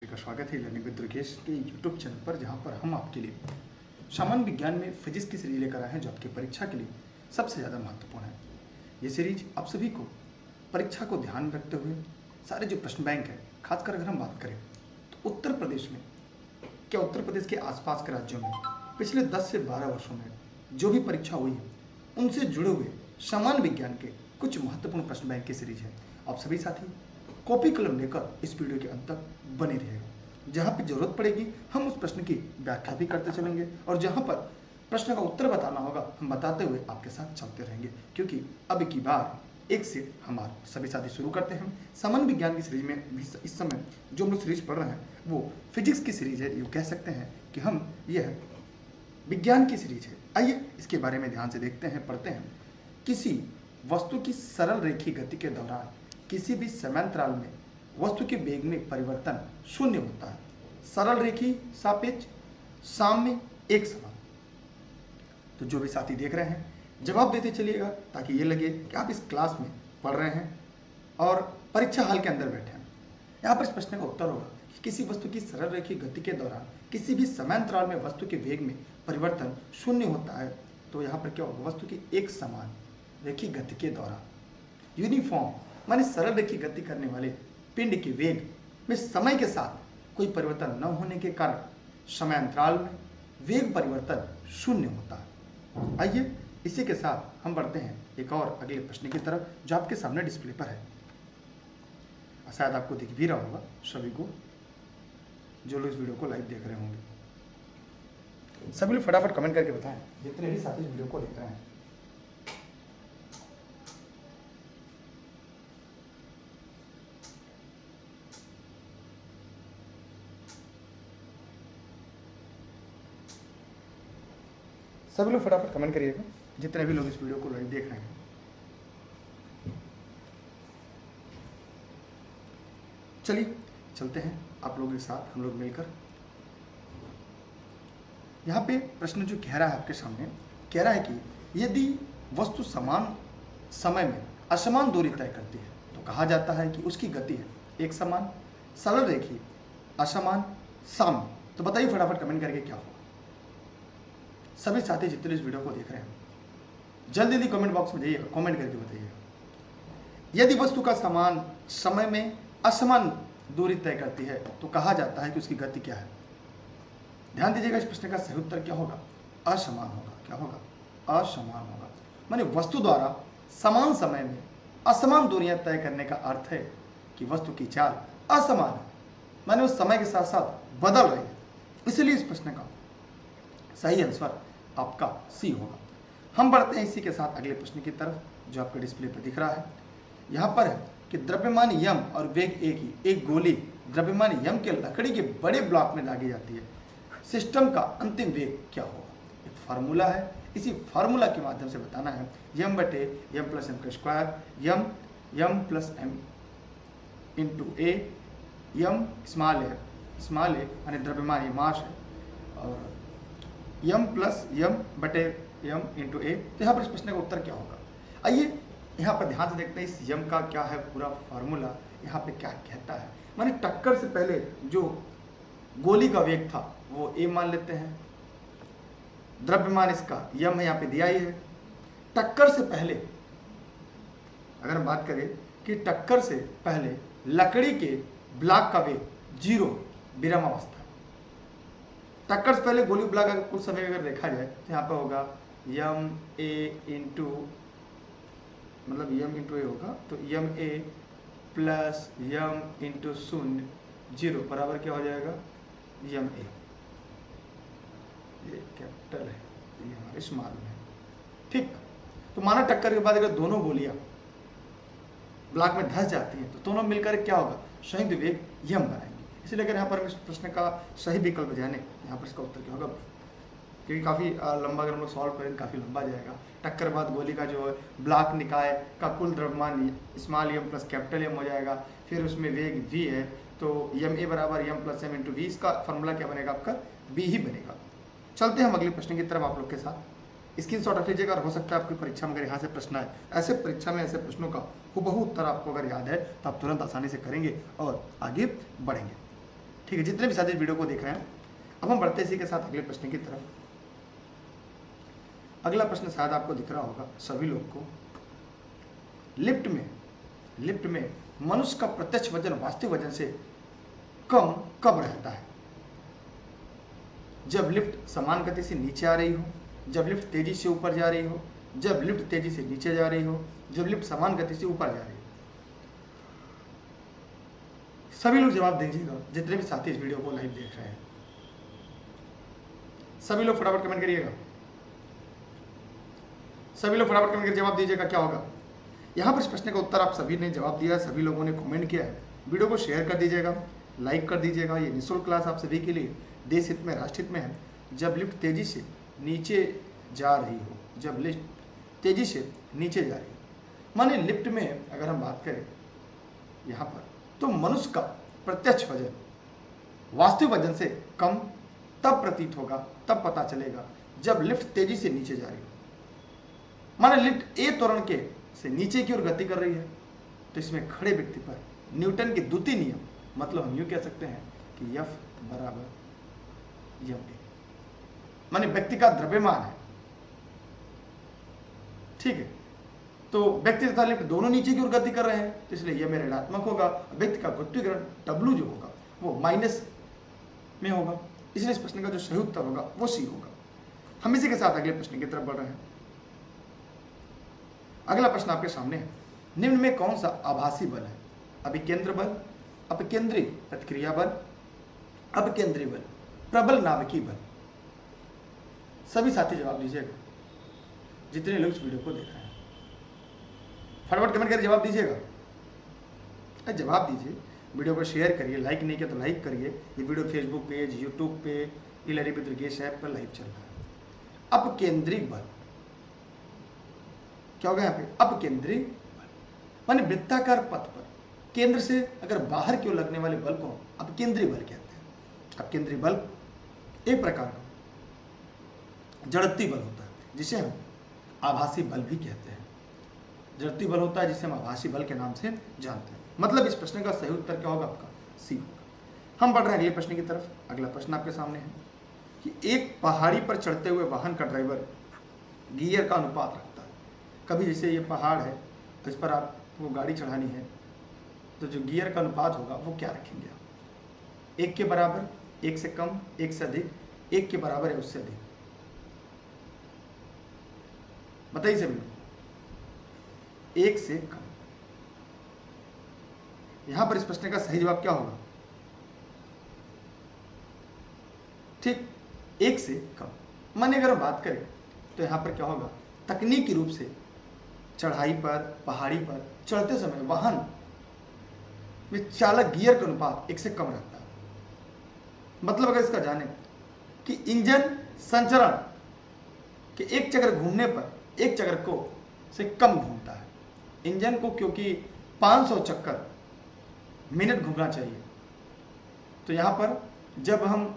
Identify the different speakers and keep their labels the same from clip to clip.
Speaker 1: का स्वागत है लर्निंग विद दुर्गेश के यूट्यूब चैनल पर, जहां पर हम आपके लिए सामान्य विज्ञान में फिजिक्स की सीरीज लेकर आए हैं जो आपकी परीक्षा के लिए सबसे ज़्यादा महत्वपूर्ण है। ये सीरीज आप सभी को परीक्षा को ध्यान में रखते हुए सारे जो प्रश्न बैंक है, खासकर अगर हम बात करें तो उत्तर प्रदेश में, क्या उत्तर प्रदेश के आसपास के राज्यों में पिछले 10 से 12 वर्षों में जो भी परीक्षा हुई है उनसे जुड़े हुए सामान्य विज्ञान के कुछ महत्वपूर्ण प्रश्न बैंक की सीरीज है। आप सभी साथी कॉपी कलम लेकर इस वीडियो के अंत तक बने रहेगा। जहां पे जरूरत पड़ेगी हम उस प्रश्न की व्याख्या भी करते चलेंगे और जहां पर प्रश्न का उत्तर बताना होगा हम बताते हुए आपके साथ चलते रहेंगे, क्योंकि अब की बार एक से हमारे सभी साथी शुरू करते हैं। सामान्य विज्ञान की सीरीज में भी इस समय जो हम लोग सीरीज पढ़ रहे हैं वो फिजिक्स की सीरीज है। ये कह सकते हैं कि हम यह विज्ञान की सीरीज है। आइए इसके बारे में ध्यान से देखते हैं, पढ़ते हैं। किसी वस्तु की सरल रेखीय गति के दौरान किसी भी समांतराल में वस्तु के वेग में परिवर्तन शून्य होता है। सरल रेखीय, सापेक्ष, साम्य, एक समान। तो जो भी साथी देख रहे हैं जवाब देते चलिएगा ताकि ये लगे कि आप इस क्लास में पढ़ रहे हैं और परीक्षा हॉल के अंदर बैठे हैं। यहाँ पर इस प्रश्न का उत्तर होगा कि किसी वस्तु की सरल रेखीय गति के दौरान किसी भी समांतराल में वस्तु के वेग में परिवर्तन शून्य होता है। तो यहाँ पर क्या होगा, वस्तु की एक समान रेखीय गति के दौरान यूनिफॉर्म माने सरल रेखीय गति करने वाले पिंड के वेग में समय के साथ कोई परिवर्तन न होने के कारण समांतराल में वेग परिवर्तन शून्य होता है। आइए इसी के साथ हम बढ़ते हैं एक और अगले प्रश्न की तरफ जो आपके सामने डिस्प्ले पर है। शायद आपको दिख भी रहा होगा सभी को, जो लोग इस वीडियो को लाइव देख रहे होंगे। सभी लोग फटाफट कमेंट करके बताएं जितने भी साथी इस वीडियो को देख रहे हैं। सभी लोग फटाफट कमेंट करिएगा जितने भी लोग इस वीडियो को लाइव देख रहे हैं। चलिए चलते हैं आप लोगों के साथ हम लोग मिलकर। यहाँ पे प्रश्न जो कह रहा है आपके सामने, कह रहा है कि यदि वस्तु समान समय में असमान दूरी तय करती है तो कहा जाता है कि उसकी गति है एक समान, सरल रेखीय, असमान, साम्य। तो बताइए फटाफट कमेंट करके क्या होगा। सभी साथी जितने इस वीडियो को देख रहे हैं जल्दी जल्दी कमेंट बॉक्स में जाइएगा, कमेंट करके बताइएगा। यदि वस्तु का समान समय में असमान दूरी तय करती है तो कहा जाता है कि उसकी गति क्या है। ध्यान दीजिएगा, इस प्रश्न का सही उत्तर क्या होगा, असमान होगा। क्या होगा, असमान होगा। माने वस्तु द्वारा समान समय में असमान दूरियां तय करने का अर्थ है कि वस्तु की चाल असमान है, माने वो समय के साथ साथ बदल रही है। इसलिए इस प्रश्न का सही आंसर आपका सी होगा। हम बढ़ते हैं इसी के साथ अगले प्रश्न की तरफ जो आपके डिस्प्ले पर दिख रहा है। यहाँ पर है कि द्रव्यमान यम और वेग ए की एक गोली द्रव्यमान यम के लकड़ी के बड़े ब्लॉक में दागी जाती है। सिस्टम का अंतिम वेग क्या होगा। एक फार्मूला है, इसी फार्मूला के माध्यम से बताना है। यम बटे यम प्लस एम का स्क्वायर, यम प्लस एम इंटू ए, यम स्मॉल ए यानी द्रव्यमान ये मास है, और यम प्लस यम बटे यम इंटू ए। तो यहाँ पर इस प्रश्न का उत्तर क्या होगा। आइए यहाँ पर ध्यान से देखते हैं इस यम का क्या है पूरा फार्मूला, यहाँ पे क्या कहता है। माने टक्कर से पहले जो गोली का वेग था वो ए मान लेते हैं, द्रव्यमान इसका यम है यहाँ पे दिया ही है। टक्कर से पहले अगर हम बात करें कि टक्कर से पहले लकड़ी के ब्लॉक का वेग 0 विराम अवस्था, टक्कर से पहले गोली ब्लॉक का कुछ समय अगर देखा जाए तो यहाँ पर होगा यम ए इंटू, मतलब यम इंटू ए होगा, तो यम ए प्लस यम इंटू 0 बराबर क्या हो जाएगा, यम ए। ये कैपिटल है, ये हमारे स्मॉल में है। ठीक, तो माना टक्कर के बाद अगर दोनों गोलियां ब्लॉक में धंस जाती हैं तो दोनों मिलकर क्या होगा, संयुक्त वेग यम बनाएंगे। इसलिए अगर यहाँ पर इस प्रश्न का सही विकल्प जाने यहाँ पर इसका उत्तर क्या होगा, क्योंकि काफ़ी लंबा अगर हम लोग सॉल्व करें काफ़ी लंबा जाएगा। टक्कर बाद गोली का जो है ब्लॉक निकाय का कुल द्रव्यमान स्मॉल यम प्लस कैपिटल यम हो जाएगा, फिर उसमें वेग v है तो यम ए बराबर यम प्लस एम इंटू वी। इसका फॉर्मूला क्या बनेगा आपका, बी ही बनेगा। चलते हैं हम अगले प्रश्न की तरफ आप लोग के साथ। स्क्रीनशॉट रख लीजिएगा, और हो सकता है आपकी परीक्षा में अगर यहाँ से प्रश्न आए, ऐसे परीक्षा में ऐसे प्रश्नों का हुबहू उत्तर आपको अगर याद है तो आप तुरंत आसानी से करेंगे और आगे बढ़ेंगे। ठीक है, जितने भी साथी वीडियो को देख रहे हैं, अब हम बढ़ते इसी के साथ अगले प्रश्न की तरफ। अगला प्रश्न शायद आपको दिख रहा होगा सभी लोग को। लिफ्ट में मनुष्य का प्रत्यक्ष वजन वास्तविक वजन से कम कब रहता है? जब लिफ्ट समान गति से नीचे आ रही हो, जब लिफ्ट तेजी से ऊपर जा रही हो, जब लिफ्ट तेजी से नीचे जा रही हो, जब लिफ्ट समान गति से ऊपर जा रही हो। सभी लोग जवाब दीजिएगा, जितने भी साथी इस वीडियो को लाइव देख रहे हैं, सभी लोग फटाफट कमेंट करिएगा। सभी लोग फटाफट कमेंट कर जवाब दीजिएगा क्या होगा। यहाँ पर इस प्रश्न का उत्तर आप सभी ने जवाब दिया है, सभी लोगों ने कमेंट किया है। वीडियो को शेयर कर दीजिएगा, लाइक कर दीजिएगा। ये निःशुल्क क्लास आप सभी के लिए देश हित में, राष्ट्र हित में है। जब लिफ्ट तेजी से नीचे जा रही हो, जब लिफ्ट तेजी से नीचे जा रही हो, माने लिफ्ट में अगर हम बात करें यहाँ पर, तो मनुष्य का प्रत्यक्ष वजन वास्तविक वजन से कम तब प्रतीत होगा, तब पता चलेगा जब लिफ्ट तेजी से नीचे जा रही हो। माने लिफ्ट ए त्वरण के से नीचे की ओर गति कर रही है, तो इसमें खड़े व्यक्ति पर न्यूटन के द्वितीय नियम, मतलब हम यूं कह सकते हैं कि F बराबर ma, माने व्यक्ति का द्रव्यमान है, ठीक है। तो व्यक्ति तथा लिफ्ट दोनों नीचे की ओर गति कर रहे हैं, तो इसलिए यह मेरा ऋणात्मक होगा। व्यक्ति का गुरुत्वीकरण W जो होगा वो माइनस में होगा, इसलिए इस प्रश्न का जो सही उत्तर होगा वो C होगा। हम इसी के साथ अगले प्रश्न की तरफ बढ़ रहे हैं। अगला प्रश्न आपके सामने है, निम्न में कौन सा आभासी बल है? अभिकेंद्र बल, अपकेंद्री प्रतिक्रिया बल, अपकेंद्री बल, प्रबल नाभिकीय बल। सभी साथी जवाब दीजिएगा, जितने लोग इस वीडियो को देख रहे हैं। फटाफट कमेंट करके जवाब दीजिएगा, जवाब दीजिए। वीडियो को शेयर करिए, लाइक नहीं किया तो लाइक करिए। ये वीडियो फेसबुक पेज, यूट्यूब पे, इलरी विद दुर्गेश ऐप पर लाइव चल रहा है। अपकेंद्री बल क्या होगा यहाँ पे? अपकेंद्री बल माने वृत्ताकार पथ पर केंद्र से अगर बाहर की ओर लगने वाले बल को अपकेंद्री बल कहते हैं। अपकेंद्री बल एक प्रकार का जड़त्वीय बल होता है, जिसे हम आभासी बल भी कहते हैं। जड़त्वीय बल होता है जिसे हम आभासी बल के नाम से जानते हैं। मतलब इस प्रश्न का सही उत्तर क्या होगा? आपका सी होगा। हम बढ़ रहे हैं अगले प्रश्न की तरफ। अगला प्रश्न आपके सामने है कि एक पहाड़ी पर चढ़ते हुए वाहन का ड्राइवर गियर का अनुपात रखता है। कभी जैसे ये पहाड़ है, इस पर आपको गाड़ी चढ़ानी है, तो जो गियर का अनुपात होगा वो क्या रखेंगे आप? 1 के बराबर, 1 से कम, 1 से अधिक, 1 के बराबर है उससे अधिक, बताइए सभी लोग। 1 से कम। यहां पर इस प्रश्न का सही जवाब क्या होगा? ठीक, 1 से कम। माने अगर हम बात करें तो यहां पर क्या होगा? तकनीकी रूप से चढ़ाई पर, पहाड़ी पर चढ़ते समय वाहन में चालक गियर का अनुपात 1 से कम रहता है। मतलब अगर इसका जाने कि इंजन संचरण के एक चक्र घूमने पर एक चक्र को से कम घूमता है। इंजन को क्योंकि 500 चक्कर मिनट घूमना चाहिए, तो यहां पर जब हम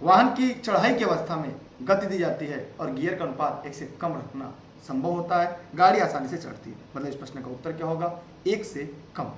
Speaker 1: वाहन की चढ़ाई की अवस्था में गति दी जाती है और गियर का अनुपात 1 से कम रखना संभव होता है, गाड़ी आसानी से चढ़ती है। मतलब इस प्रश्न का उत्तर क्या होगा? 1 से कम।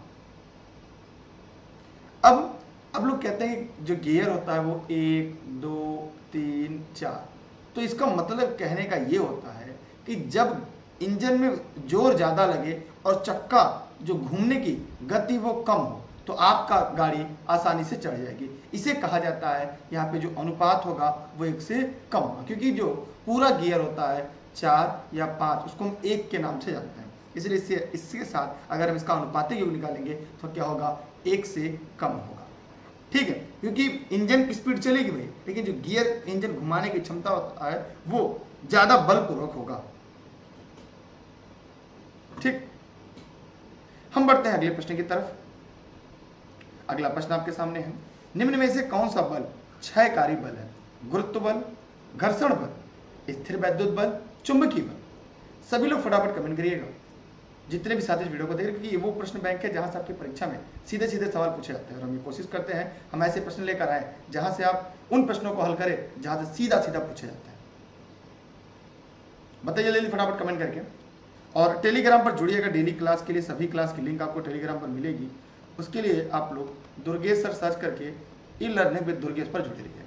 Speaker 1: अब लोग कहते हैं कि जो गियर होता है वो 1, 2, 3, 4, तो इसका मतलब कहने का ये होता है कि जब इंजन में जोर ज्यादा लगे और चक्का जो घूमने की गति वो कम हो, तो आपका गाड़ी आसानी से चढ़ जाएगी। इसे कहा जाता है, यहाँ पे जो अनुपात होगा वो 1 से कम होगा, क्योंकि जो पूरा गियर होता है 4 या 5, उसको हम 1 के नाम से जानते हैं। इसलिए इसके साथ अगर हम इसका अनुपातिक योग निकालेंगे तो क्या होगा? 1 से कम होगा। ठीक है, क्योंकि इंजन की स्पीड चलेगी भाई, लेकिन जो गियर इंजन घुमाने की क्षमता होता है वो ज्यादा बलपूर्वक होगा। ठीक, हम बढ़ते हैं अगले प्रश्न की तरफ। अगला प्रश्न आपके सामने है, निम्न में से कौन सा बल क्षयकारी बल है? गुरुत्व बल, घर्षण बल, स्थिर वैद्युत बल, चुंबकीय बल। सभी लोग फटाफट कमेंट करिएगा, जितने भी साथी इस वीडियो को देख रहे हैं, क्योंकि ये वो प्रश्न बैंक है जहां से आपकी परीक्षा में सीधे सीधे सवाल पूछे जाते हैं। और हम ये कोशिश करते हैं हम ऐसे प्रश्न लेकर आए जहां से आप उन प्रश्नों को हल करें जहां से सीधा सीधा पूछे जाते हैं। बताइए जल्दी फटाफट कमेंट करके। और टेलीग्राम पर जुड़िएगा डेली क्लास के लिए। सभी क्लास की लिंक आपको टेलीग्राम पर मिलेगी। उसके लिए आप लोग दुर्गेश सर सर्च करके ई लर्निंग विद दुर्गेश पर जुड़ी रही है।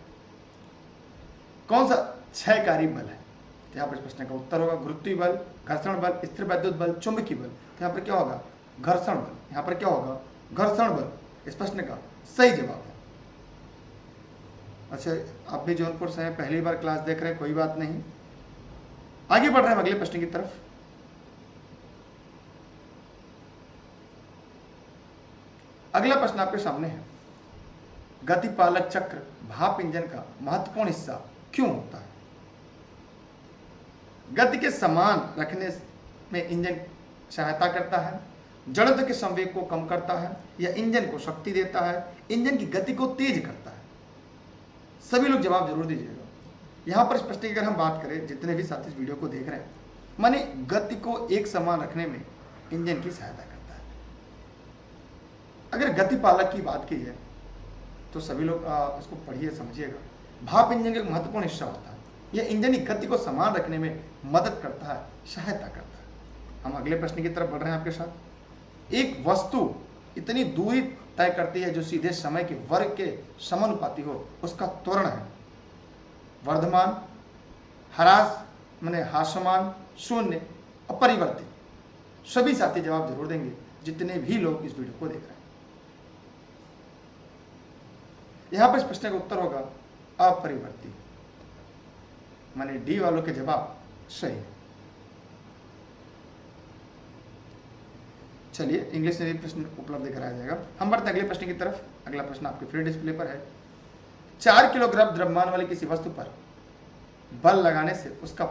Speaker 1: कौन सा क्षयकारी बल है? तो यहाँ पर इस प्रश्न का उत्तर होगा गुरुत्वीय बल, घर्षण बल, स्थिर वैद्युत बल, चुंबकीय बल। तो यहाँ पर क्या होगा? घर्षण बल। यहाँ पर क्या होगा? घर्षण बल इस प्रश्न का सही जवाब है। अच्छा, आप भी जौनपुर से हैं, पहली बार क्लास देख रहे हैं, कोई बात नहीं, आगे बढ़ रहे हैं अगले प्रश्न की तरफ। अगला प्रश्न आपके सामने है, गतिपालक चक्र भाप इंजन का महत्वपूर्ण हिस्सा क्यों होता है? गति के समान रखने में इंजन सहायता करता है, जड़त्व के संवेग को कम करता है, या इंजन को शक्ति देता है, इंजन की गति को तेज करता है? सभी लोग जवाब जरूर दीजिएगा। यहां पर इस प्रश्न की अगर हम बात करें, जितने भी साथी इस वीडियो को देख रहे हैं, माने गति को एक समान रखने में इंजन की सहायता करता है। अगर गतिपालक की बात की जाए तो सभी लोग इसको पढ़िए, समझिएगा। भाप इंजन का एक महत्वपूर्ण हिस्सा होता है, यह इंजन की गति को समान रखने में मदद करता है, सहायता करता है। हम अगले प्रश्न की तरफ बढ़ रहे हैं आपके साथ। एक वस्तु इतनी दूरी तय करती है जो सीधे समय के वर्ग के समानुपाती हो, उसका त्वरण है वर्धमान, ह्रास माने ह्रासमान, शून्य, अपरिवर्तित। सभी साथी जवाब जरूर देंगे जितने भी लोग इस वीडियो को देख रहे हैं। यहां पर इस प्रश्न का उत्तर होगा अपरिवर्तित, माने डी वालों के जवाब सही है। चलिए, इंग्लिश में भी प्रश्न उपलब्ध कराया जाएगा। हम बढ़ते अगले प्रश्न की तरफ। अगला प्रश्न आपके फ्री डिस्प्ले पर है। 4 किलोग्राम द्रव्यमान वाली किसी वस्तु पर बल लगाने से उसका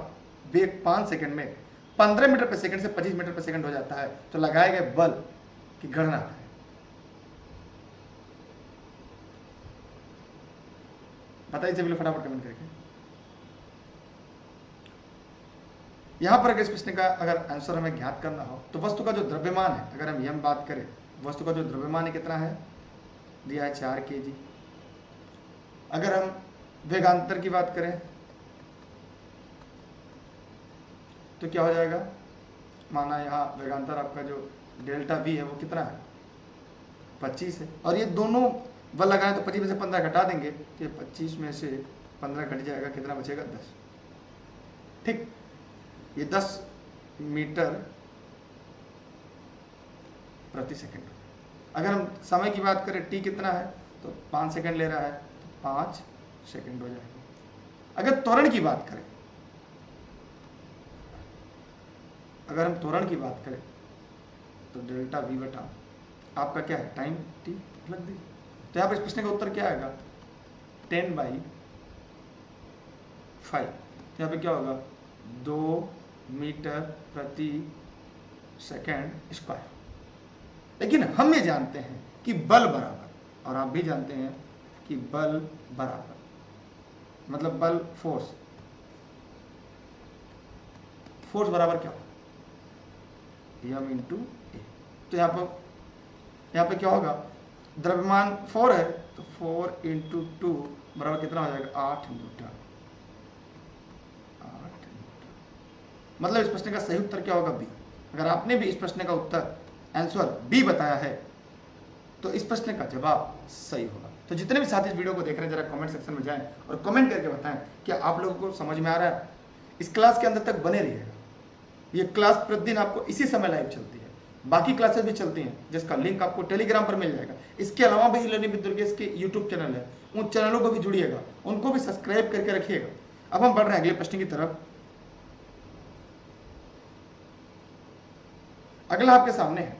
Speaker 1: वेग 5 सेकंड में 15 मीटर प्रति सेकंड से 25 मीटर प्रति सेकंड हो जाता है, तो लगाए गए बल की गणना करें। बताइए सभी लोग फटाफट कमेंट करके। यहां पर अगर इस प्रश्न का अगर आंसर हमें ज्ञात करना हो तो वस्तु का जो द्रव्यमान है, अगर हम यह बात करें, वस्तु का जो द्रव्यमान है कितना है, दिया है 4 kg। अगर हम वेगांतर की बात करें तो क्या हो जाएगा, माना यहाँ वेगांतर आपका जो डेल्टा v है वो कितना है, 25 है, और ये दोनों बल लगाए तो 25 में से 15 घटा देंगे तो 25 में से 15 घट जाएगा, कितना बचेगा, 10। ठीक, ये 10 मीटर प्रति सेकंड। अगर हम समय की बात करें, t कितना है, तो 5 सेकंड ले रहा है, तो 5 सेकंड हो जाएगा। अगर त्वरण की बात करें, अगर हम त्वरण की बात करें तो डेल्टा v बटा आपका क्या है, टाइम t लग दीजिए। तो यहाँ पर इस प्रश्न का उत्तर क्या आएगा, 10/5। तो यहाँ पे क्या होगा, 2 मीटर प्रति सेकंड स्क्वायर। लेकिन हम ये जानते हैं कि बल बराबर, और आप भी जानते हैं कि बल बराबर मतलब बल फोर्स बराबर क्या होगा, m इंटू ए। तो यहाँ पे क्या होगा, द्रव्यमान 4 है तो 4 इंटू 2 बराबर कितना हो जाएगा, 8 न्यूटन। मतलब इस प्रश्न का सही उत्तर क्या होगा, बी। अगर आपने भी इस प्रश्न का उत्तर आंसर बी बताया है तो इस प्रश्न का जवाब सही होगा। तो जितने भी साथी इस वीडियो को देख रहे हैं, जरा कमेंट सेक्शन में जाएं और कमेंट करके बताएं कि आप लोगों को समझ में आ रहा है। इस क्लास के अंदर तक बने रहिएगा। ये क्लास प्रतिदिन आपको इसी समय लाइव चलती है, बाकी क्लासेस भी चलती हैं जिसका लिंक आपको टेलीग्राम पर मिल जाएगा। इसके अलावा भी लर्निंग विद दुर्गेश के यूट्यूब चैनल है, उन चैनलों को भी जुड़िएगा, उनको भी सब्सक्राइब करके रखिएगा। अब हम बढ़ रहे हैं अगले प्रश्न की तरफ। अगला आपके सामने है,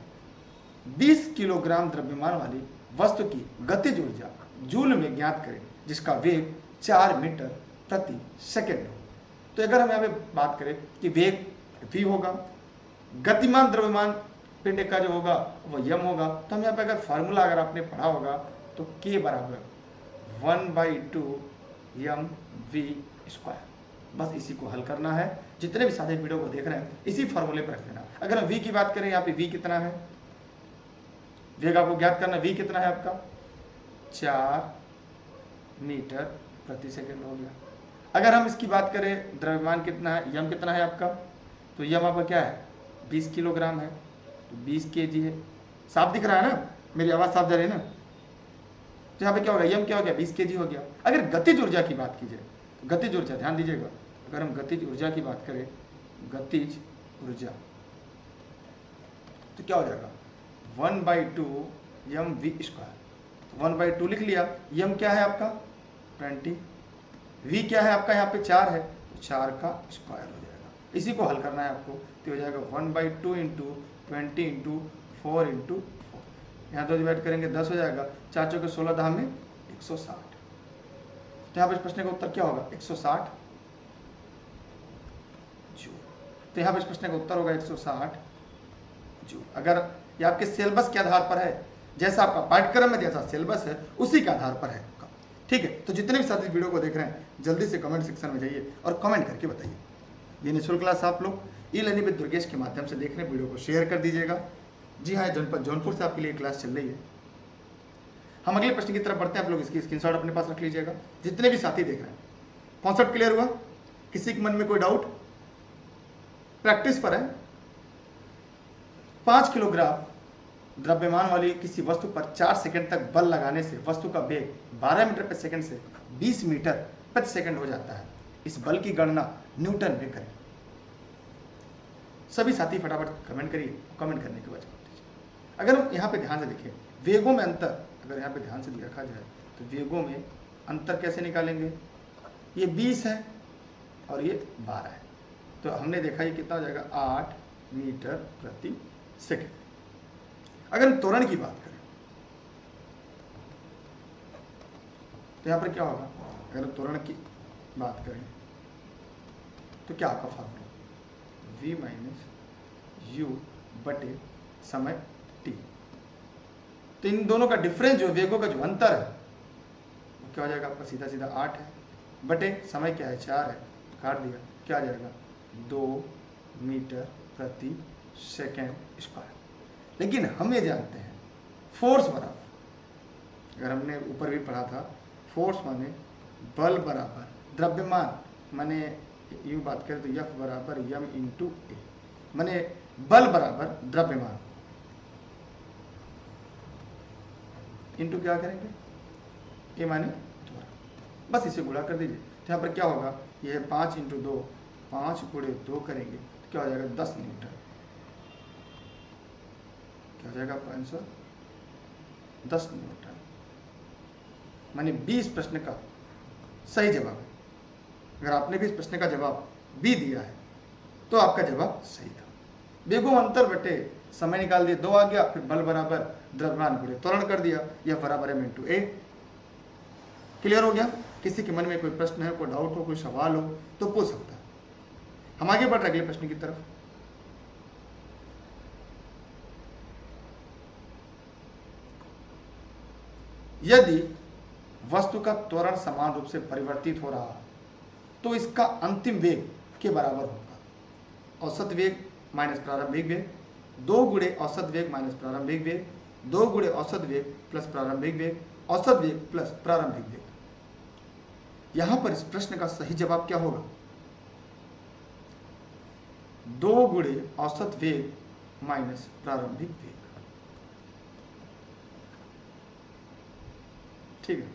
Speaker 1: 20 किलोग्राम द्रव्यमान वाली वस्तु की गतिज ऊर्जा जूल में ज्ञात करें जिसका वेग 4 मीटर प्रति सेकंड हो। तो अगर हम यहाँ पे बात करें कि वेग v होगा, गतिमान द्रव्यमान पिंड का जो होगा वो m होगा, तो हम यहाँ पे अगर फार्मूला अगर आपने पढ़ा होगा तो k बराबर 1/2 mv²। बस इसी को हल करना है। जितने भी साथी वीडियो को देख रहे हैं इसी फार्मूले पर रख लेना। अगर हम v की बात करें, यहाँ पे v कितना है, वेग आपको ज्ञात करना, v कितना है आपका, 4 मीटर प्रति सेकंड हो गया। अगर हम इसकी बात करें द्रव्यमान कितना है, m कितना है आपका, तो m आपका क्या है, 20 किलोग्राम है, तो 20 kg है। साफ दिख रहा है ना, मेरी आवाज़ साफ जा रही है ना। तो यहाँ पे क्या होगा, यम क्या हो गया, 20 kg हो गया। अगर गतिज ऊर्जा की बात की जाए तो गतिज ऊर्जा, ध्यान दीजिएगा, अगर हम गतिज ऊर्जा की बात करें, गतिज ऊर्जा, तो क्या हो जाएगा 1/2 यम वी स्क्वायर। 1/2 लिख लिया। यम क्या है आपका 20, वी क्या है आपका यहाँ पे 4 है, तो 4 का स्क्वायर हो जाएगा। इसी को हल करना है आपको, तो हो जाएगा 1/2 इंटू 20 इंटू 4 इंटू 4, यहाँ 2 डिवाइड करेंगे 10 हो जाएगा, 4 चौके 16 दाह में 160। तो यहाँ पे इस प्रश्न का उत्तर क्या होगा 160 जूल। तो यहाँ पे इस प्रश्न का उत्तर होगा 160 जूल। अगर ये आपके सिलेबस के आधार पर है, जैसा आपका पाठ्यक्रम में जैसा सिलेबस है उसी के आधार पर है, ठीक है। तो जितने भी साथी वीडियो को देख रहे हैं जल्दी से कमेंट सेक्शन में जाइए और कमेंट करके बताइए। ये निःशुल्क क्लास आप लोग ई लर्निंग विद दुर्गेश के माध्यम से देख रहे हैं, वीडियो को शेयर कर दीजिएगा। जी हाँ, जनपद जौनपुर से आपके लिए क्लास चल रही है। हम अगले प्रश्न की तरफ बढ़ते हैं, आप लोग इसकी स्क्रीनशॉट अपने पास रख लीजिएगा। जितने भी साथी देख रहे हैं, कॉन्सेप्ट क्लियर हुआ? किसी के मन में कोई डाउट? प्रैक्टिस पर है। 5 किलोग्राम द्रव्यमान वाली किसी वस्तु पर 4 सेकंड तक बल लगाने से वस्तु का वेग 12 मीटर प्रति सेकंड से 20 मीटर प्रति सेकंड हो जाता है। इस बल की गणना न्यूटन में करें। सभी साथी फटाफट कमेंट करिए, कमेंट करने के बाद जवाब दीजिए। अगर हम यहाँ पे ध्यान से देखें, वेगों में अंतर, अगर यहाँ पे ध्यान से देखा जाए तो वेगों में अंतर कैसे निकालेंगे? ये 20 है और ये 12 है, तो हमने देखा ये कितना हो जाएगा 8 मीटर प्रति सेकंड। अगर हम त्वरण की बात करें तो यहाँ पर क्या होगा? अगर हम त्वरण की बात करें तो क्या आपका फॉर्मूला v माइनस यू बटे समय t। तो इन दोनों का डिफरेंस जो वेगों का जो अंतर है वो क्या हो जाएगा आपका? सीधा सीधा 8 है बटे समय क्या है 4 है, काट दिया, क्या आ जाएगा 2 मीटर प्रति सेकेंड स्क्वायर। लेकिन हम ये जानते हैं फोर्स बराबर, अगर हमने ऊपर भी पढ़ा था, फोर्स माने बल बराबर द्रव्यमान, माने यूँ बात करें तो F बराबर यम इंटू ए, माने बल बराबर द्रव्यमान इंटू क्या करेंगे ए माने त्वरण, बस इसे गुणा कर दीजिए। तो यहाँ पर क्या होगा, ये 5 इंटू 2, 5 गुणे 2 करेंगे तो क्या हो जाएगा 10 न्यूटन, क्या हो जाएगा आपका आंसर 10 न्यूटन, माने 20 प्रश्न का सही जवाब है। अगर आपने भी इस प्रश्न का जवाब बी दिया है तो आपका जवाब सही था। वेगों अंतर बटे समय निकाल दिया, 2 आ गया, फिर बल बराबर द्रव्यमान गुणे त्वरण कर दिया, यह बराबर है इंटू ए। क्लियर हो गया? किसी के मन में कोई प्रश्न है, कोई डाउट हो, कोई सवाल हो तो पूछ सकता है। हम आगे बढ़ रहे अगले प्रश्न की तरफ। यदि वस्तु का त्वरण समान रूप से परिवर्तित हो रहा तो इसका अंतिम वेग के बराबर होगा। औसत वेग माइनस प्रारंभिक वेग, 2 गुणे औसत वेग माइनस प्रारंभिक वेग, 2 गुणे औसत वेग प्लस प्रारंभिक वेग, औसत वेग प्लस प्रारंभिक वेग। यहां पर इस प्रश्न का सही जवाब क्या होगा? 2 गुणे औसत वेग माइनस प्रारंभिक वेग। ठीक है,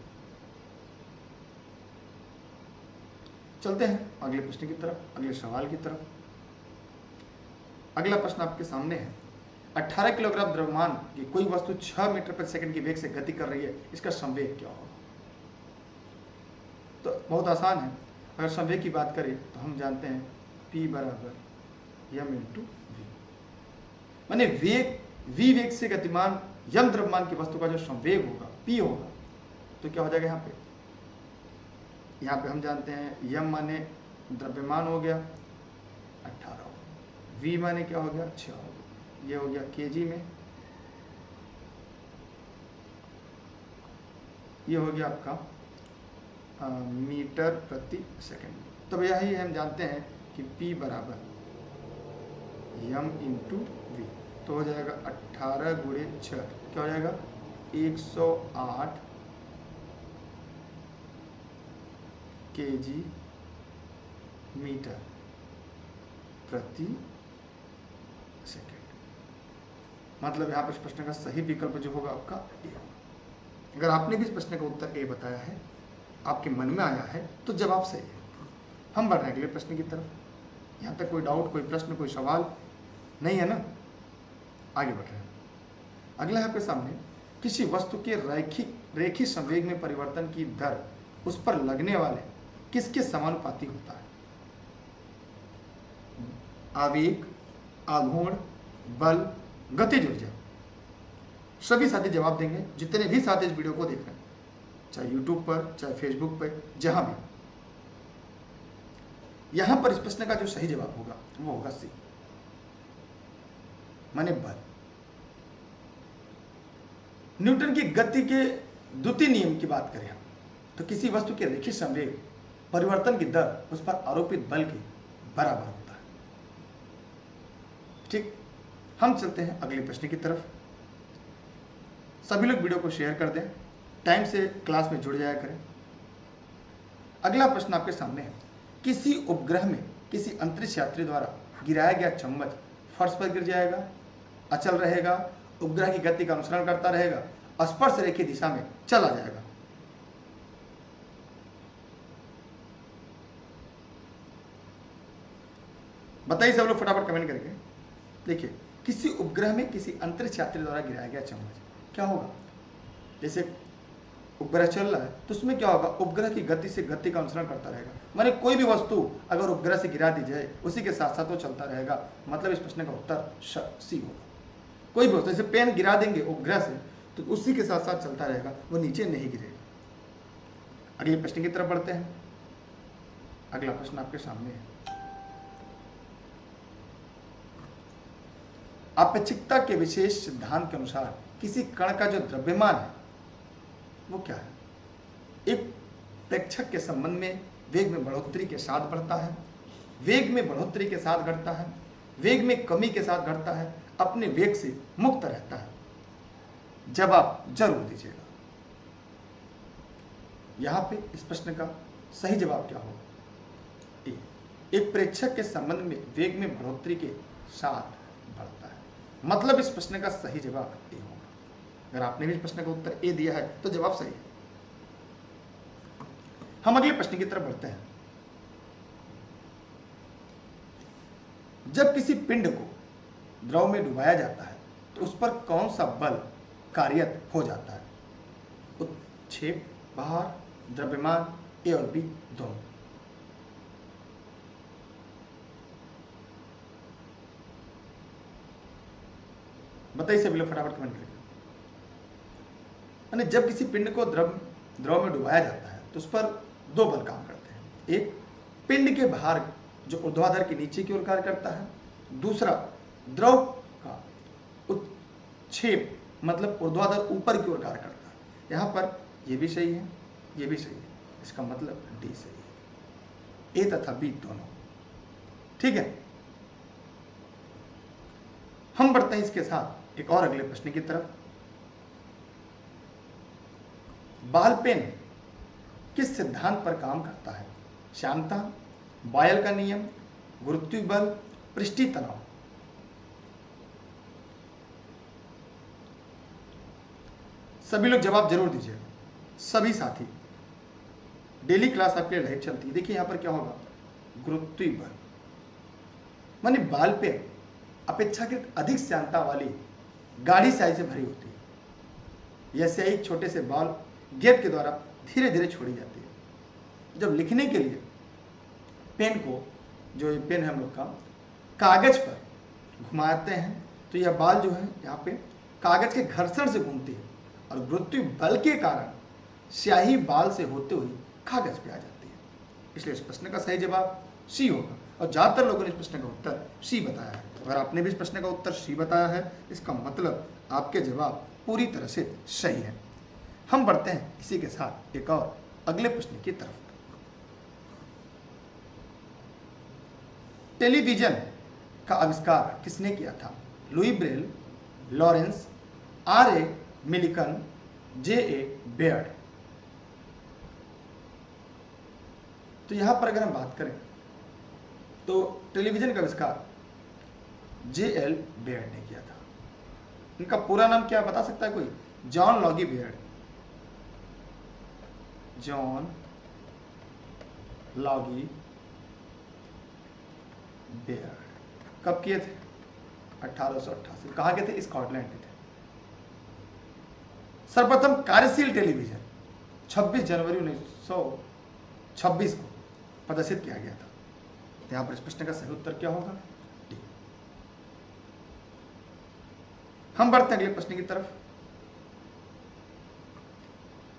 Speaker 1: चलते हैं अगले प्रश्न की तरफ, अगले सवाल की तरफ। अगला प्रश्न आपके सामने है, 18 किलोग्राम द्रव्यमान की कोई वस्तु 6 मीटर प्रति सेकंड की वेग से गति कर रही है, इसका संवेग क्या होगा? तो बहुत आसान है। अगर संवेग की बात करें तो हम जानते हैं P बराबर यम इंटू वी, माने वेग v वेग से गतिमान यम द्रव्यमान की वस्तु का जो संवेग होगा P होगा, तो क्या हो जाएगा यहाँ पे हम जानते हैं यम माने द्रव्यमान हो गया 18, वी माने क्या हो गया 6 हो गया, ये हो गया केजी में, ये हो गया आपका मीटर प्रति सेकंड। तब यही हम जानते हैं कि P बराबर यम इंटू वी, तो हो जाएगा 18 गुणे 6, क्या हो जाएगा 108 केजी मीटर प्रति सेकंड। मतलब यहाँ पर इस प्रश्न का सही विकल्प जो होगा आपका ए होगा। अगर आपने भी इस प्रश्न का उत्तर ए बताया है, आपके मन में आया है, तो जवाब सही है। हम बढ़ रहे हैं अगले प्रश्न की तरफ। यहाँ तक कोई डाउट, कोई प्रश्न, कोई सवाल नहीं है ना? आगे बढ़ रहे हैं। अगला है आपके सामने, किसी वस्तु के रेखीय संवेग में परिवर्तन की दर उस पर लगने वाले किसके समानुपाती होता है? आवेग, आघूर्ण, बल, गतिज ऊर्जा। सभी साथी जवाब देंगे, जितने भी साथी इस वीडियो को देख रहे हैं, चाहे यूट्यूब पर, चाहे फेसबुक पर, जहां भी। यहां पर इस प्रश्न का जो सही जवाब होगा वो होगा सी, माने बल। न्यूटन की गति के द्वितीय नियम की बात करें हम, तो किसी वस्तु के रेखीय संवेग परिवर्तन की दर उस पर आरोपित बल के बराबर होता है। ठीक, हम चलते हैं अगले प्रश्न की तरफ। सभी लोग वीडियो को शेयर कर दें, टाइम से क्लास में जुड़ जाया करें। अगला प्रश्न आपके सामने है, किसी उपग्रह में किसी अंतरिक्ष यात्री द्वारा गिराया गया चम्मच फर्श पर गिर जाएगा, अचल रहेगा, उपग्रह की गति का अनुसरण करता रहेगा, स्पर्श रेखीय दिशा में चला जाएगा। बताइए सब लोग फटाफट कमेंट करके। देखिए, किसी उपग्रह में किसी अंतरिक्ष यात्री द्वारा गिराया गया चम्मच क्या होगा? जैसे उपग्रह चल रहा है तो उसमें क्या होगा? उपग्रह की गति से गति का अनुसरण करता रहेगा। माने कोई भी वस्तु अगर उपग्रह से गिरा दी जाए, उसी के साथ साथ वो चलता रहेगा। मतलब इस प्रश्न का उत्तर सी होगा। कोई भी वस्तु, जैसे पेन गिरा देंगे उपग्रह से तो उसी के साथ साथ चलता रहेगा, वो नीचे नहीं गिरेगा। अगले प्रश्न की तरफ बढ़ते हैं। अगला प्रश्न आपके सामने है, अपेक्षिकता के विशेष सिद्धांत के अनुसार किसी कण का जो द्रव्यमान है वो क्या है? एक प्रेक्षक के संबंध में वेग में बढ़ोतरी के साथ बढ़ता है, वेग में बढ़ोतरी के साथ घटता है, वेग में कमी के साथ घटता है, अपने वेग से मुक्त रहता है। जवाब जरूर दीजिएगा। यहां पे इस प्रश्न का सही जवाब क्या होगा? एक प्रेक्षक के संबंध में वेग में बढ़ोतरी के साथ बढ़ता है। मतलब इस प्रश्न का सही जवाब ए होगा। अगर आपने भी इस प्रश्न का उत्तर ए दिया है तो जवाब सही है। हम अगले प्रश्न की तरफ बढ़ते हैं। जब किसी पिंड को द्रव में डुबाया जाता है तो उस पर कौन सा बल कार्यरत हो जाता है? उत्क्षेप, भार, द्रव्यमान, ए और बी दोनों। बताइए सभी लोग फटाफट कमेंट करें। यानी जब किसी पिंड को द्रव में डुबाया जाता है तो उस पर दो बल काम करते हैं। एक, पिंड के भार जो ऊर्ध्वाधर के नीचे की ओर कार्य करता है। दूसरा, द्रव का उत्क्षेप मतलब ऊर्ध्वाधर ऊपर की ओर कार्य करता है। यहां पर यह भी सही है, यह भी सही है। इसका मतलब डी सही है। ए तथा बी दोनों ठीक है। हम बढ़ते हैं इसके साथ एक और अगले प्रश्न की तरफ। बॉल पेन किस सिद्धांत पर काम करता है? श्यानता, बॉयल का नियम, गुरुत्वीय बल, पृष्ठीय तनाव। सभी लोग जवाब जरूर दीजिएगा। सभी साथी, डेली क्लास आपके लाइव चलती है। देखिए यहां पर क्या होगा? गुरुत्वीय बल। माने बॉल पेन अपेक्षाकृत अधिक श्यानता वाली गाढ़ी स्याही से भरी होती है। यह स्याही छोटे से बॉल गेप के द्वारा धीरे धीरे छोड़ी जाती है। जब लिखने के लिए पेन को, जो ये पेन है हम लोग का, कागज पर घुमाते हैं तो यह बॉल जो है यहाँ पे कागज के घर्षण से घूमती है और गुरुत्वीय बल के कारण स्याही बॉल से होते हुए कागज पे आ जाती है। इसलिए इस प्रश्न का सही जवाब सी होगा। और ज्यादातर लोगों ने इस प्रश्न का उत्तर सी बताया है। अगर आपने भी इस प्रश्न का उत्तर सी बताया है, इसका मतलब आपके जवाब पूरी तरह से सही है। हम बढ़ते हैं इसी के साथ एक और अगले प्रश्न की तरफ। टेलीविजन का आविष्कार किसने किया था? Louis Braille, Lawrence, R A Millikan, J A Baird. तो यहां पर अगर हम बात करें तो टेलीविजन का आविष्कार जे.एल. बेयर्ड ने किया था। इनका पूरा नाम क्या बता सकता है कोई? जॉन लॉगी बेयर्ड। जॉन लॉगी बेयर्ड। कब किए थे? 1888। कहाँ के थे? स्कॉटलैंड के थे। सर्वप्रथम कार्यशील टेलीविजन 26 जनवरी 1926 को प्रदर्शित किया गया था। यहां पर इस प्रश्न का सही उत्तर क्या होगा? डी। हम बढ़ते हैं अगले प्रश्न की तरफ।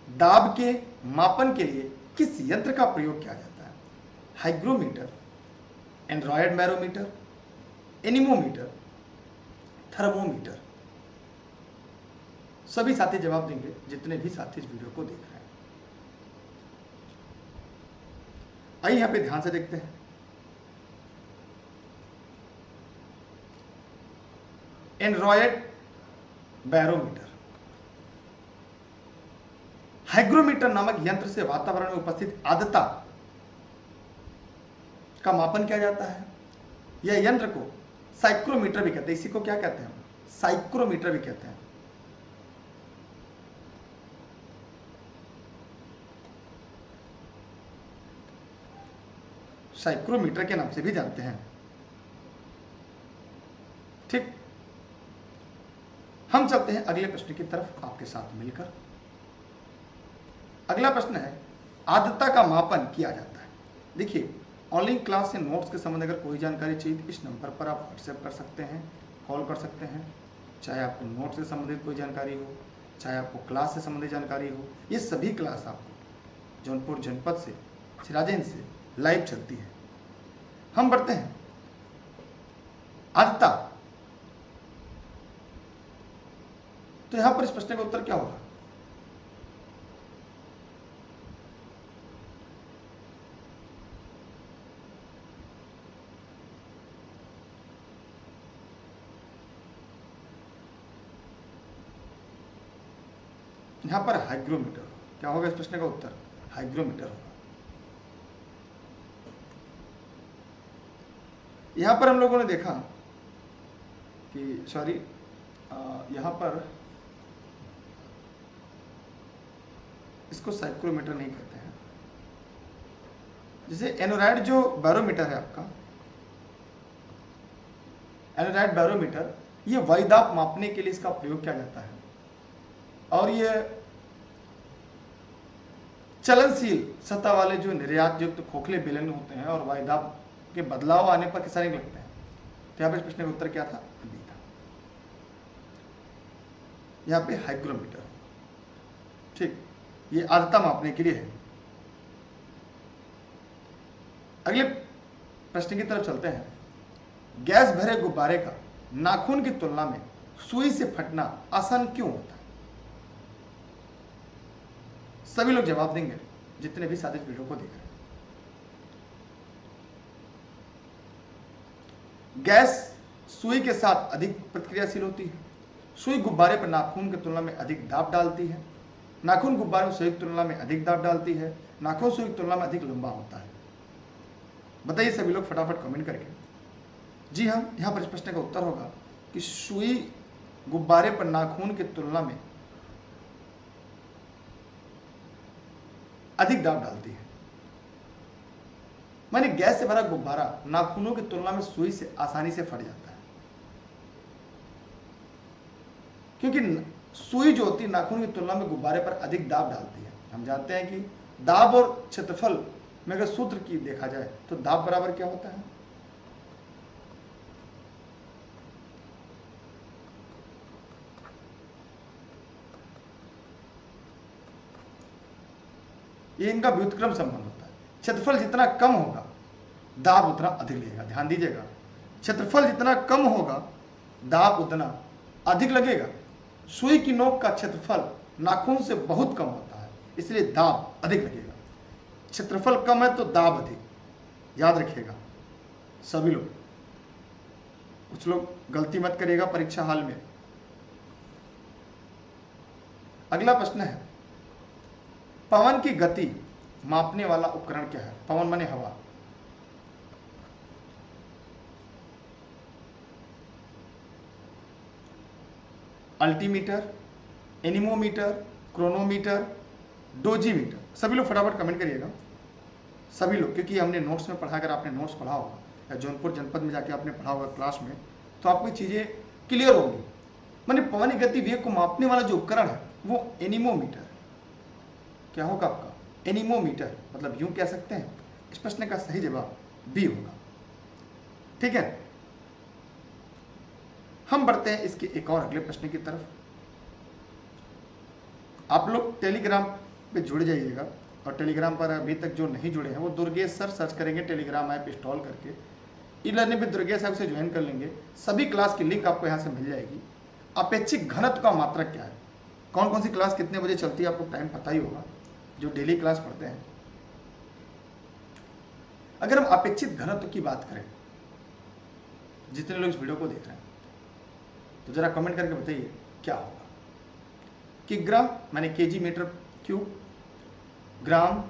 Speaker 1: दाब के मापन के लिए किस यंत्र का प्रयोग किया जाता है? Hygrometer, Android barometer, anemometer, thermometer. सभी साथी जवाब देंगे जितने भी साथी इस वीडियो को देख रहे हैं। आइए यहां पे ध्यान से देखते हैं। Android barometer. हाइग्रोमीटर नामक यंत्र से वातावरण में उपस्थित आर्द्रता का मापन किया जाता है। यह यंत्र को साइक्रोमीटर भी कहते हैं। इसी को क्या कहते हैं? साइक्रोमीटर भी कहते हैं। साइक्रोमीटर के नाम से भी जानते हैं। ठीक, हम चलते हैं अगले प्रश्न की तरफ आपके साथ मिलकर। अगला प्रश्न है, आर्द्रता का मापन किया जाता है। देखिए, ऑनलाइन क्लास से नोट्स के संबंध अगर कोई जानकारी चाहिए तो इस नंबर पर आप व्हाट्सएप कर सकते हैं, कॉल कर सकते हैं। चाहे आपको नोट्स से संबंधित कोई जानकारी हो, चाहे आपको क्लास से संबंधित जानकारी हो, ये सभी क्लास आपको जौनपुर जनपद से, सिराजें से लाइव चलती है। हम बढ़ते हैं। आर्द्रता, तो यहां पर इस प्रश्न का उत्तर क्या होगा? यहां पर हाइग्रोमीटर। क्या होगा इस प्रश्न का उत्तर? हाइग्रोमीटर होगा। यहां पर हम लोगों ने देखा कि सॉरी, यहां पर इसको साइक्रोमीटर नहीं कहते हैं। जैसे एनोराइड जो बैरोमीटर है आपका, एनोराइड बैरोमीटर, ये वायुदाब मापने के लिए इसका प्रयोग किया जाता है। और ये चलनशील सतह वाले जो निर्यात युक्त खोखले बेलन होते हैं और वायुदाब के बदलाव आने पर किस लगते हैं। तो यहाँ पे प्रश्न का उत्तर क्या था? बी था। यहाँ पे हाइग्रोमीटर। ठीक, ये आर्द्रता मापने के लिए है। अगले प्रश्न की तरफ चलते हैं। गैस भरे गुब्बारे का नाखून की तुलना में सुई से फटना आसान क्यों होता है? सभी लोग जवाब देंगे जितने भी साथ इस वीडियो को देख रहे हैं। गैस सुई के साथ अधिक प्रतिक्रियाशील होती है। सुई गुब्बारे पर नाखून की तुलना में अधिक दाब डालती है। नाखून गुब्बारे में सुई की तुलना में अधिक दाब डालती है। नाखून सुई की तुलना में अधिक लंबा होता है। बताइए सभी लोग फटाफट कमेंट करके। जी हाँ, यहां पर इस प्रश्न का उत्तर होगा कि सुई गुब्बारे पर नाखून की तुलना में अधिक दाब डालती है। माने गैस से भरा गुब्बारा नाखूनों की तुलना में सुई से आसानी से फट जाता है, क्योंकि सुई जो होती है नाखून की तुलना में गुब्बारे पर अधिक दाब डालती है। हम जानते हैं कि दाब और क्षेत्रफल में अगर सूत्र की देखा जाए तो दाब बराबर क्या होता है? ये इनका व्युत्क्रम संबंध होता है। क्षेत्रफल जितना कम होगा दाब उतना अधिक लगेगा। ध्यान दीजिएगा, क्षेत्रफल जितना कम होगा दाब उतना अधिक लगेगा। सुई की नोक का क्षेत्रफल नाखून से बहुत कम होता है, इसलिए दाब अधिक लगेगा। क्षेत्रफल कम है तो दाब अधिक, याद रखिएगा सभी लोग। कुछ लोग गलती मत करिएगा परीक्षा हाल में। अगला प्रश्न है, पवन की गति मापने वाला उपकरण क्या है? पवन माने हवा। Altimeter, anemometer, chronometer, dosimeter. सभी लोग फटाफट कमेंट करिएगा, सभी लोग, क्योंकि हमने नोट्स में पढ़ा, अगर आपने नोट्स पढ़ा होगा या जौनपुर जनपद में जाके आपने पढ़ा होगा क्लास में, तो आपको चीज़ें क्लियर होंगी। माने पवन गति वेग को मापने वाला जो उपकरण है वो एनीमोमीटर। क्या होगा आपका? एनीमोमीटर, मतलब यूं कह सकते हैं। इस प्रश्न का सही जवाब बी होगा। ठीक है, हम बढ़ते हैं इसके एक और अगले प्रश्न की तरफ। आप लोग टेलीग्राम पे जुड़ जाइएगा, और टेलीग्राम पर अभी तक जो नहीं जुड़े हैं वो दुर्गेश सर सर्च करेंगे, टेलीग्राम ऐप इंस्टॉल करके e learning with Durgesh app से ज्वाइन कर लेंगे। सभी क्लास की लिंक आपको यहाँ से मिल जाएगी। अपेक्षित घनत्व का मात्रक क्या है, कौन कौन सी क्लास कितने बजे चलती है, आपको टाइम पता ही होगा जो डेली क्लास पढ़ते हैं। अगर हम अपेक्षित घनत्व की बात करें, जितने लोग इस वीडियो को देख रहे हैं, तो जरा कमेंट करके बताइए क्या होगा। किग्रा माने केजी मीटर क्यूब, ग्राम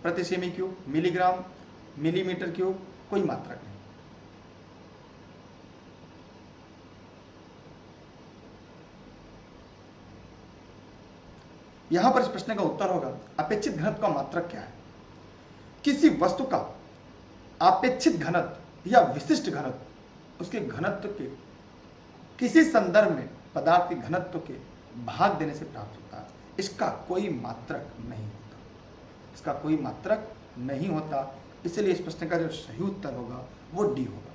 Speaker 1: प्रति semi cube, milligram millimetre cube, कोई मात्रक नहीं। यहां पर इस प्रश्न का उत्तर होगा अपेक्षित घनत्व का मात्रक क्या है। किसी वस्तु का अपेक्षित घनत्व या विशिष्ट घनत्व उसके घनत्व के किसी संदर्भ में पदार्थ के घनत्व के भाग देने से प्राप्त होता है। इसका कोई मात्रक नहीं होता, इसका कोई मात्रक नहीं होता। इसलिए इस प्रश्न का जो सही उत्तर होगा वो डी होगा।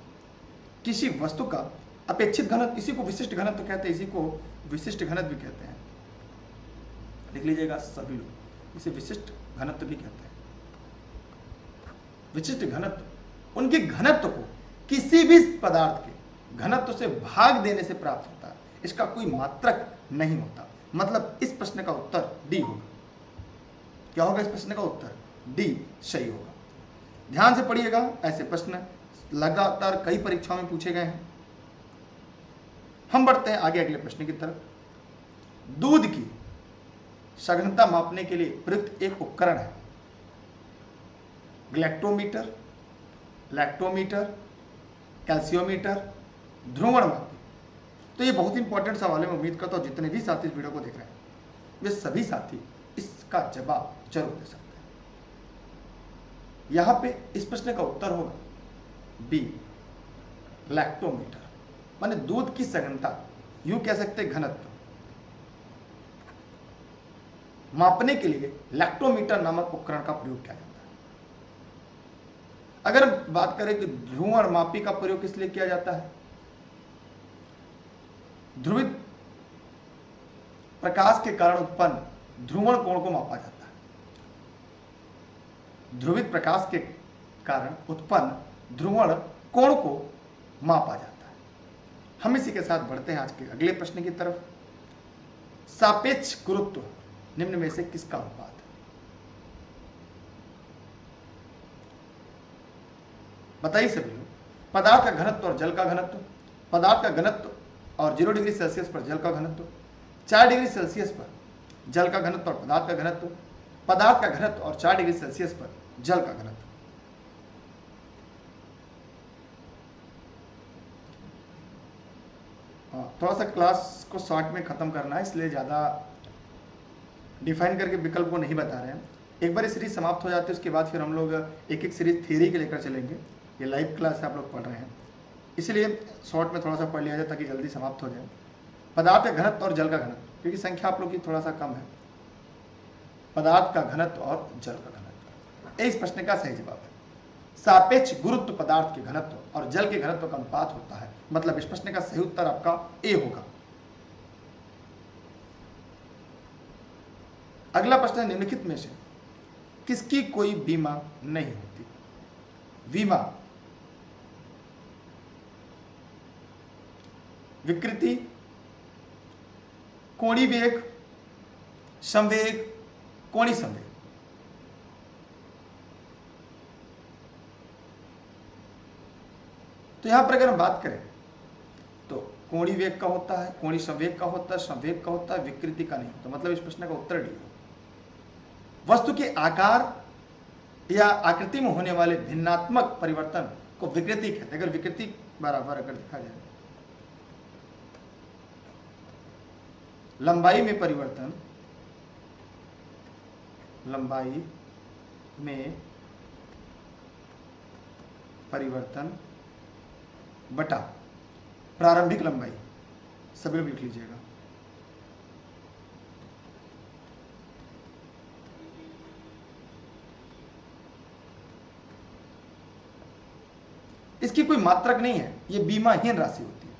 Speaker 1: किसी वस्तु का अपेक्षित घनत्व, इसी को विशिष्ट घनत्व कहते हैं, इसी को विशिष्ट घनत्व भी कहते हैं। लिख लीजिएगा सभी लोग, इसे विशिष्ट घनत्व भी कहते हैं। विशिष्ट घनत्व उनके घनत्व को किसी भी पदार्थ के घनत्व से भाग देने से प्राप्त होता है, इसका कोई मात्रक नहीं होता। मतलब इस प्रश्न का उत्तर डी होगा। क्या होगा इस प्रश्न का उत्तर? डी सही होगा। ध्यान से पढ़िएगा, ऐसे प्रश्न लगातार कई परीक्षाओं में पूछे गए हैं। हम बढ़ते हैं आगे अगले प्रश्न की तरफ। दूध की सघनता मापने के लिए प्रयुक्त एक उपकरण है ग्लैक्टोमीटर, लैक्टोमीटर, कैल्सियोमीटर, ध्रुवण मापी। तो ये बहुत इंपॉर्टेंट सवाल है। मैं उम्मीद करता हूं जितने भी साथी इस वीडियो को देख रहे हैं वे सभी साथी इसका जवाब जरूर दे सकते हैं। यहां पे इस प्रश्न का उत्तर होगा बी, लैक्टोमीटर। माने दूध की सघनता, यूं कह सकते घनत्व मापने के लिए लैक्टोमीटर नामक उपकरण का प्रयोग किया जाता है। अगर बात करें कि ध्रुवण मापी का प्रयोग किस लिए किया जाता है, ध्रुवित प्रकाश के कारण उत्पन्न ध्रुवण कोण को मापा जाता है। ध्रुवित प्रकाश के कारण उत्पन्न ध्रुवण कोण को मापा जाता है। हम इसी के साथ बढ़ते हैं आज के अगले प्रश्न की तरफ। सापेक्ष गुरुत्व निम्न में से किसका अनुपात है? बताइए सभी लोग। पदार्थ का घनत्व और जल का घनत्व, पदार्थ का घनत्व और 0 डिग्री सेल्सियस पर जल का घनत्व, 4 डिग्री सेल्सियस पर जल का घनत्व और पदार्थ का घनत्व, पदार्थ का घनत्व और 4 डिग्री सेल्सियस पर जल का घनत्व। थोड़ा सा क्लास को शॉर्ट में खत्म करना है, इसलिए ज़्यादा डिफाइन करके विकल्प को नहीं बता रहे हैं। एक बार सीरीज समाप्त हो जाती है उसके बाद फिर हम लोग एक एक सीरीज थ्योरी के लेकर चलेंगे। ये लाइव क्लास है, आप लोग पढ़ रहे हैं, इसलिए शॉर्ट में थोड़ा सा पढ़ लिया जाए ताकि जल्दी समाप्त हो जाए। पदार्थ का घनत्व और जल का घनत्व, क्योंकि संख्या आप लोग की थोड़ा सा कम है। पदार्थ का घनत्व और जल का घनत्व, इस प्रश्न का सही जवाब है सापेक्ष गुरुत्व पदार्थ के घनत्व और जल के घनत्व का अनुपात होता है। मतलब इस प्रश्न का सही उत्तर आपका ए होगा। अगला प्रश्न है निम्नलिखित में से किसकी कोई बीमा नहीं होती? बीमा विकृति, कोणीय वेग, संवेग, कोणीय संवेग। तो यहां पर अगर हम बात करें तो कोणीय वेग का होता है, कोणीय संवेग का होता है, संवेग का होता है, विकृति का नहीं होता। मतलब इस प्रश्न का उत्तर डी है। वस्तु के आकार या आकृति में होने वाले भिन्नात्मक परिवर्तन को विकृति कहते हैं। अगर विकृति बराबर अगर देखा जाए, लंबाई में परिवर्तन लंबाई में परिवर्तन बटा प्रारंभिक लंबाई, सभी लोग लिख लीजिएगा। इसकी कोई मात्रक नहीं है, ये बीमाहीन राशि होती है।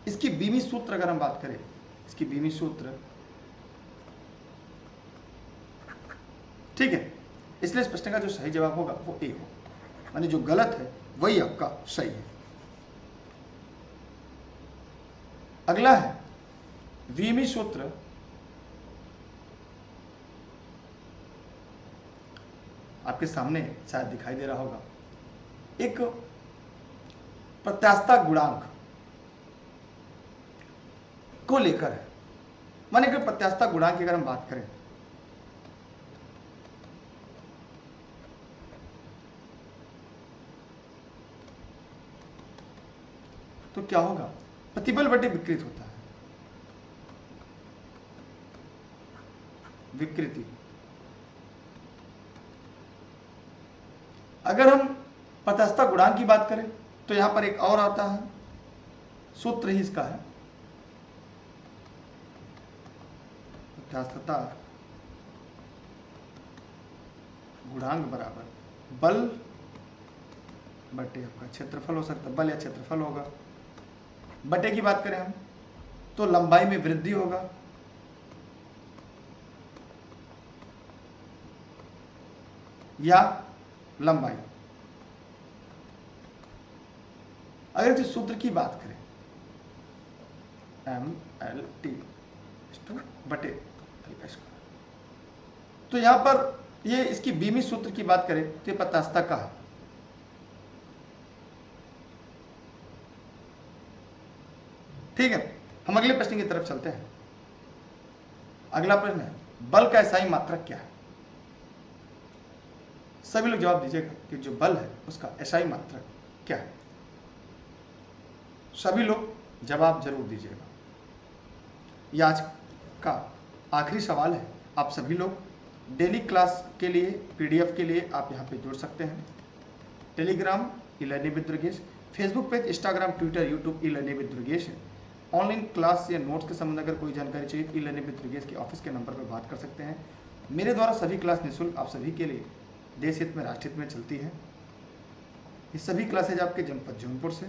Speaker 1: इसकी बीमी सूत्र अगर हम बात करें, इसकी बीमी सूत्र, ठीक है, इसलिए इस प्रश्न का जो सही जवाब होगा वो ए होगा, माने जो गलत है वही आपका सही है। अगला है बीमी सूत्र आपके सामने शायद दिखाई दे रहा होगा, एक प्रत्यास्थता गुणांक को लेकर है। माने कि प्रत्यास्थता गुणांक की अगर हम बात करें तो क्या होगा, प्रतिबल बटे विकृत होता है, विकृति। अगर हम प्रत्यास्थता गुणांक की बात करें तो यहां पर एक और आता है, सूत्र ही इसका है, प्रत्यास्थता गुणांक बराबर बल बटे आपका क्षेत्रफल हो सकता है, बल या क्षेत्रफल होगा। बटे की बात करें हम तो लंबाई में वृद्धि होगा, या लंबाई। अगर इस सूत्र की बात करें MLT बटे L स्क्वायर, तो यहां पर ये इसकी बीमी सूत्र की बात करें तो ये प्रत्यास्थता का है। ठीक है, हम अगले प्रश्न की तरफ चलते हैं। अगला प्रश्न है, बल का एसआई मात्रक क्या है? सभी लोग जवाब दीजिएगा कि जो बल है उसका एसआई मात्रक क्या है। सभी लोग जवाब जरूर दीजिएगा। यह आज का आखिरी सवाल है। आप सभी लोग डेली क्लास के लिए पीडीएफ के लिए आप यहाँ पे जुड़ सकते हैं। Telegram e learning with Durgesh, Facebook page, Instagram, Twitter, YouTube e learning with Durgesh है। ऑनलाइन क्लास या नोट्स के संबंध अगर कोई जानकारी चाहिए तो ई-लर्निंग विद दुर्गेश के ऑफिस के नंबर पर बात कर सकते हैं। मेरे द्वारा सभी क्लास निःशुल्क आप सभी के लिए देश हित में, राष्ट्र हित में चलती है। ये सभी क्लासेज आपके जनपद जौनपुर से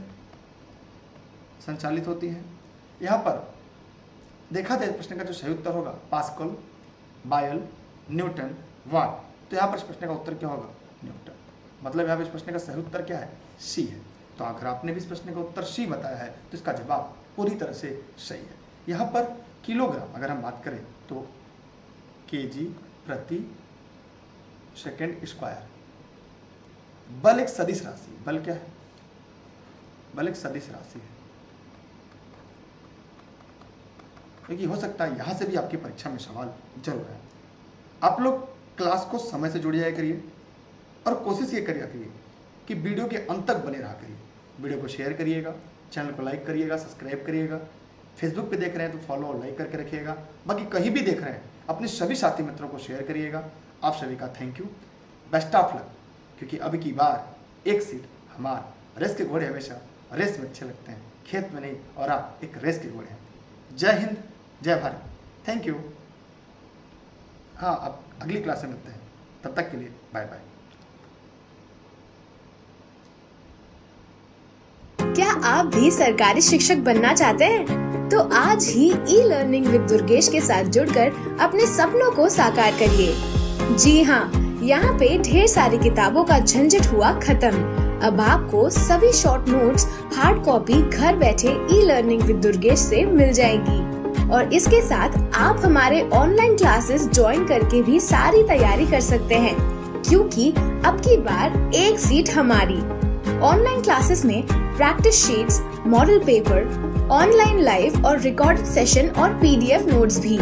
Speaker 1: संचालित होती हैं। यहाँ पर देखा जाए प्रश्न का जो सही उत्तर होगा पास्कल, बायल, न्यूटन, वाट। तो यहाँ पर इस प्रश्न का उत्तर क्या होगा? न्यूटन। मतलब यहाँ पर इस प्रश्न का सही उत्तर क्या है? सी है। तो अगर आपने भी इस प्रश्न का उत्तर सी बताया है तो इसका जवाब पूरी तरह से सही है। यहाँ पर किलोग्राम अगर हम बात करें तो केजी प्रति सेकंड स्क्वायर। बल एक सदिश राशि, बल क्या है? बल एक सदिश राशि है। क्योंकि हो सकता है यहां से भी आपकी परीक्षा में सवाल जरूर है। आप लोग क्लास को समय से जुड़ जाया करिए और कोशिश ये करिए कि वीडियो के अंत तक बने रहा करिए। वीडियो को शेयर करिएगा, चैनल को लाइक करिएगा, सब्सक्राइब करिएगा। फेसबुक पे देख रहे हैं तो फॉलो और लाइक करके रखिएगा। बाकी कहीं भी देख रहे हैं अपने सभी साथी मित्रों को शेयर करिएगा। आप सभी का thank you, best of luck. क्योंकि अब की बार एक सीट हमारा। रेस के घोड़े हमेशा रेस में अच्छे लगते हैं, खेत में नहीं। और आप एक रेस के घोड़े हैं। जय हिंद, जय भारत, थैंक यू। हाँ, अब अगली क्लास में मिलते हैं, तब तक के लिए बाय बाय।
Speaker 2: क्या आप भी सरकारी शिक्षक बनना चाहते हैं? तो आज ही ई-लर्निंग विद दुर्गेश के साथ जुड़कर अपने सपनों को साकार करिए। जी हाँ, यहाँ पे ढेर सारी किताबों का झंझट हुआ खत्म। अब आपको सभी शॉर्ट नोट्स हार्ड कॉपी घर बैठे ई-लर्निंग विद दुर्गेश से मिल जाएगी। और इसके साथ आप हमारे ऑनलाइन क्लासेस ज्वाइन करके भी सारी तैयारी कर सकते हैं, क्योंकि अब की बार एक सीट हमारी। ऑनलाइन क्लासेस में practice sheets, model paper, online live और रिकॉर्डेड सेशन और पीडीएफ नोट्स भी।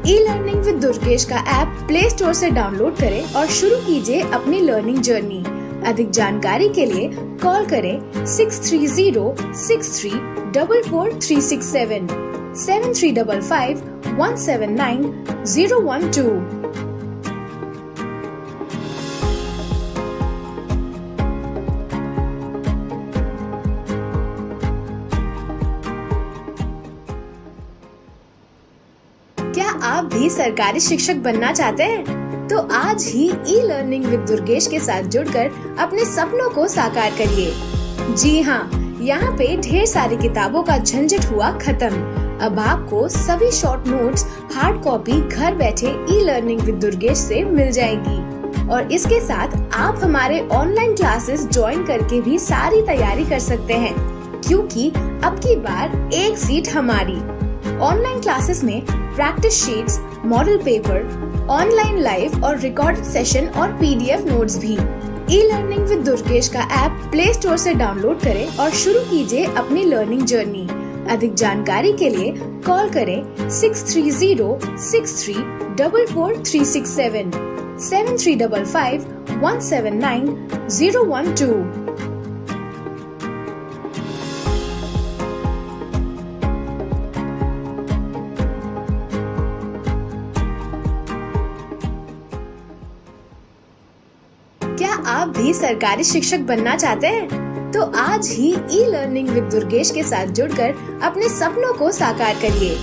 Speaker 2: ई-लर्निंग विद दुर्गेश का ऐप प्ले स्टोर से डाउनलोड करें और शुरू कीजिए अपनी लर्निंग जर्नी। अधिक जानकारी के लिए कॉल करें 6306344367 7355 179 012। आप भी सरकारी शिक्षक बनना चाहते हैं? तो आज ही ई लर्निंग विद दुर्गेश के साथ जुड़कर अपने सपनों को साकार करिए। जी हाँ, यहाँ पे ढेर सारी किताबों का झंझट हुआ खत्म। अब आपको सभी शॉर्ट नोट्स हार्ड कॉपी घर बैठे ई लर्निंग विद दुर्गेश से मिल जाएगी और इसके साथ आप हमारे ऑनलाइन क्लासेस ज्वाइन करके भी सारी तैयारी कर सकते हैं, क्योंकि अब की बार एक सीट हमारी। ऑनलाइन क्लासेस में practice sheets, model paper, online live और रिकॉर्डेड सेशन और पीडीएफ नोट्स भी। ई लर्निंग विद दुर्गेश का ऐप प्ले स्टोर से डाउनलोड करें और शुरू कीजिए अपनी लर्निंग जर्नी। अधिक जानकारी के लिए कॉल करें 6306344367 7355 179 012। क्या आप भी सरकारी शिक्षक बनना चाहते हैं? तो आज ही ई लर्निंग विद दुर्गेश के साथ जुड़कर अपने सपनों को साकार करिए।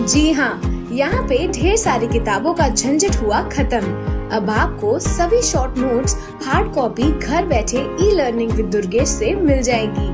Speaker 2: जी हाँ, यहाँ पे ढेर सारी किताबों का झंझट हुआ खत्म। अब आपको सभी शॉर्ट नोट्स हार्ड कॉपी घर बैठे ई लर्निंग विद दुर्गेश से मिल जाएगी